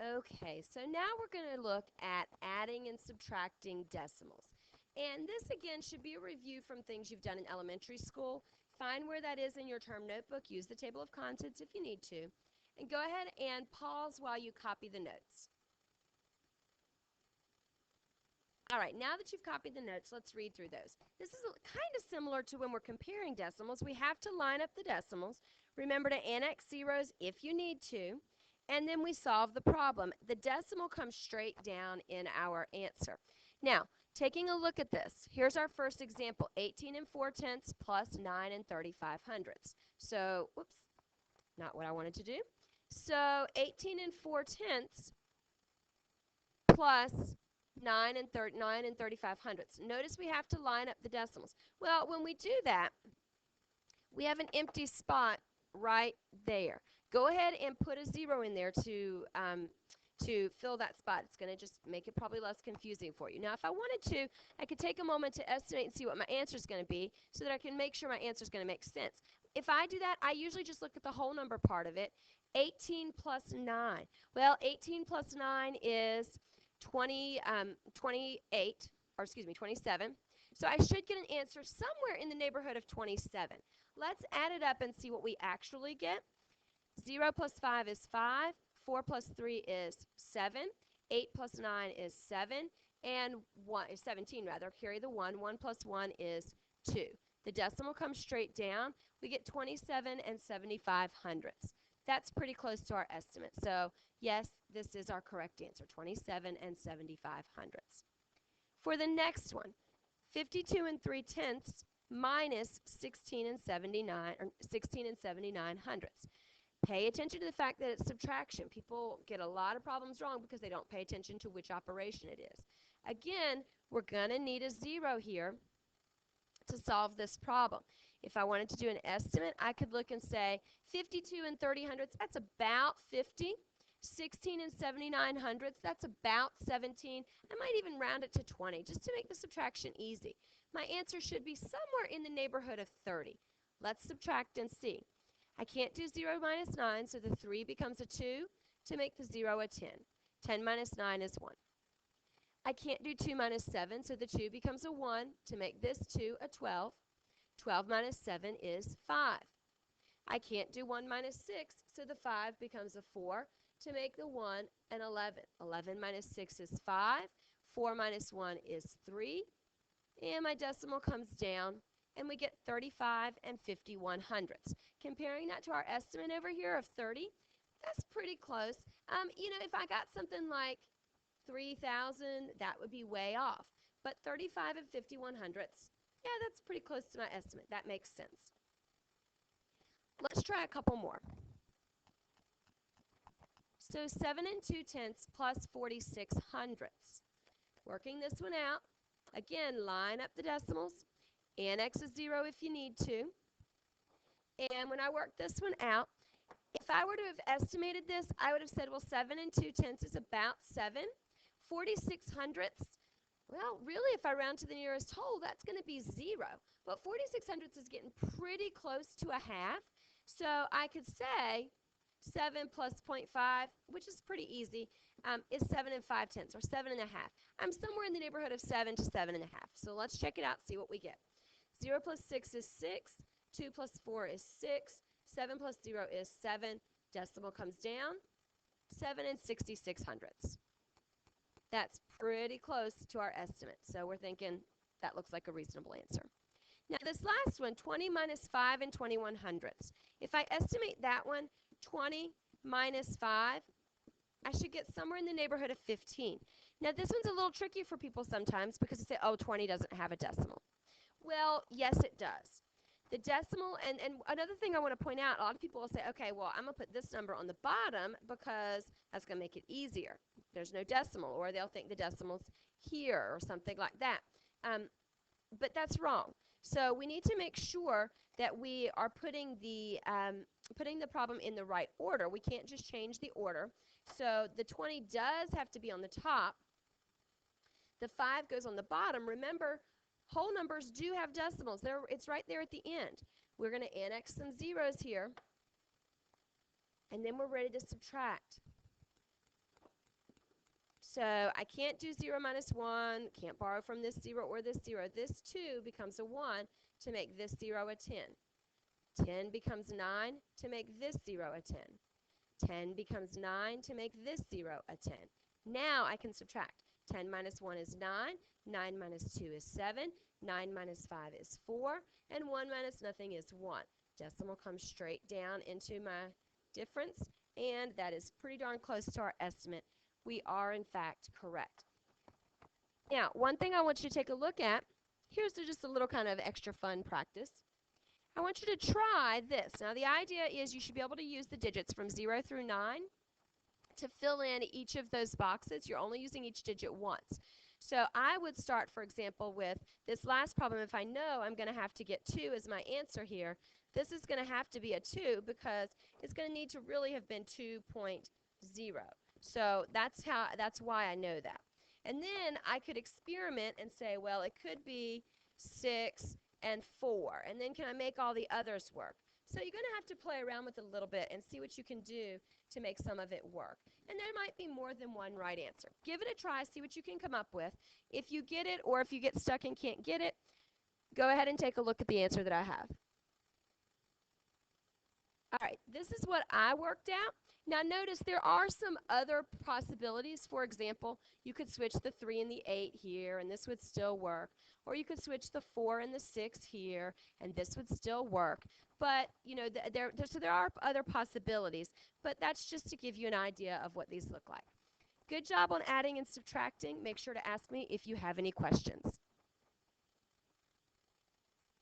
Okay, so now we're going to look at adding and subtracting decimals. And this again should be a review from things you've done in elementary school. Find where that is in your term notebook. Use the table of contents if you need to. And go ahead and pause while you copy the notes. All right, now that you've copied the notes, let's read through those. This is kind of similar to when we're comparing decimals. We have to line up the decimals. Remember to annex zeros if you need to. And then we solve the problem. The decimal comes straight down in our answer. Now, taking a look at this, here's our first example, 18 and 4/10 plus 9 and 35 hundredths. So, whoops, not what I wanted to do. So, 18 and 4/10 plus 9 and 35 hundredths. Notice we have to line up the decimals. Well, when we do that, we have an empty spot right there. Go ahead and put a 0 in there to fill that spot. It's going to just make it probably less confusing for you. Now, if I wanted to, I could take a moment to estimate and see what my answer is going to be so that I can make sure my answer is going to make sense. If I do that, I usually just look at the whole number part of it. 18 plus 9. Well, 18 plus 9 is 28, or excuse me, 27. So I should get an answer somewhere in the neighborhood of 27. Let's add it up and see what we actually get. 0 plus 5 is 5. 4 plus 3 is 7. 8 plus 9 is 7. And 1 is 17 rather. Carry the 1. 1 plus 1 is 2. The decimal comes straight down. We get 27 and 75 hundredths. That's pretty close to our estimate. So yes, this is our correct answer, 27 and 75 hundredths. For the next one, 52 and 3/10 minus 16 and 79 hundredths. Pay attention to the fact that it's subtraction. People get a lot of problems wrong because they don't pay attention to which operation it is. Again, we're going to need a 0 here to solve this problem. If I wanted to do an estimate, I could look and say 52 and 30 hundredths, that's about 50. 16 and 79 hundredths, that's about 17. I might even round it to 20 just to make the subtraction easy. My answer should be somewhere in the neighborhood of 30. Let's subtract and see. I can't do 0 minus 9, so the 3 becomes a 2 to make the 0 a 10. 10 minus 9 is 1. I can't do 2 minus 7, so the 2 becomes a 1 to make this 2 a 12. 12 minus 7 is 5. I can't do 1 minus 6, so the 5 becomes a 4 to make the 1 an 11. 11 minus 6 is 5. 4 minus 1 is 3. And my decimal comes down, and we get 35 and 51 hundredths. Comparing that to our estimate over here of 30, that's pretty close. If I got something like 3,000, that would be way off. But 35 and 51 hundredths, yeah, that's pretty close to my estimate. That makes sense. Let's try a couple more. So 7 and 2/10 plus 46 hundredths. Working this one out, again, line up the decimals. Annex a 0 if you need to. And when I work this one out, if I were to have estimated this, I would have said, well, 7 and 2/10 is about 7. 46 hundredths, well, really, if I round to the nearest whole, that's going to be 0. But 46 hundredths is getting pretty close to a half. So I could say 7 plus 0.5, which is pretty easy, is 7 and 5/10, or 7 and a half. I'm somewhere in the neighborhood of 7 to 7 and a half. So let's check it out, see what we get. 0 plus 6 is 6. 2 plus 4 is 6. 7 plus 0 is 7. Decimal comes down. 7 and 66 hundredths. That's pretty close to our estimate. So we're thinking that looks like a reasonable answer. Now this last one, 20 minus 5 and 21 hundredths. If I estimate that one, 20 minus 5, I should get somewhere in the neighborhood of 15. Now this one's a little tricky for people sometimes because they say, oh, 20 doesn't have a decimal. Well, yes, it does. The decimal, and another thing I want to point out, a lot of people will say, okay, well, I'm going to put this number on the bottom because that's going to make it easier. There's no decimal, or they'll think the decimal's here or something like that. But that's wrong. So we need to make sure that we are putting the problem in the right order. We can't just change the order. So the 20 does have to be on the top. The 5 goes on the bottom. Remember, whole numbers do have decimals. It's right there at the end. We're going to annex some zeros here, and then we're ready to subtract. So I can't do 0 minus 1, can't borrow from this 0 or this 0. This 2 becomes a 1 to make this 0 a 10. 10 becomes 9 to make this 0 a 10. 10 becomes 9 to make this 0 a 10. Now I can subtract. 10 minus 1 is 9, 9 minus 2 is 7, 9 minus 5 is 4, and 1 minus nothing is 1. Decimal comes straight down into my difference, and that is pretty darn close to our estimate. We are, in fact, correct. Now, one thing I want you to take a look at, here's just a little kind of extra fun practice. I want you to try this. Now, the idea is you should be able to use the digits from 0 through 9 to fill in each of those boxes. You're only using each digit once. So I would start, for example, with this last problem. If I know I'm going to have to get 2 as my answer here, this is going to have to be a 2 because it's going to need to really have been 2.0. So that's why I know that. And then I could experiment and say, well, it could be 6 and 4. And then can I make all the others work? So you're going to have to play around with it a little bit and see what you can do to make some of it work. And there might be more than one right answer. Give it a try, see what you can come up with. If you get it or if you get stuck and can't get it, go ahead and take a look at the answer that I have. All right, this is what I worked out. Now notice there are some other possibilities. For example, you could switch the 3 and the 8 here, and this would still work. Or you could switch the 4 and the 6 here, and this would still work. But, you know, so there are other possibilities, but that's just to give you an idea of what these look like. Good job on adding and subtracting. Make sure to ask me if you have any questions.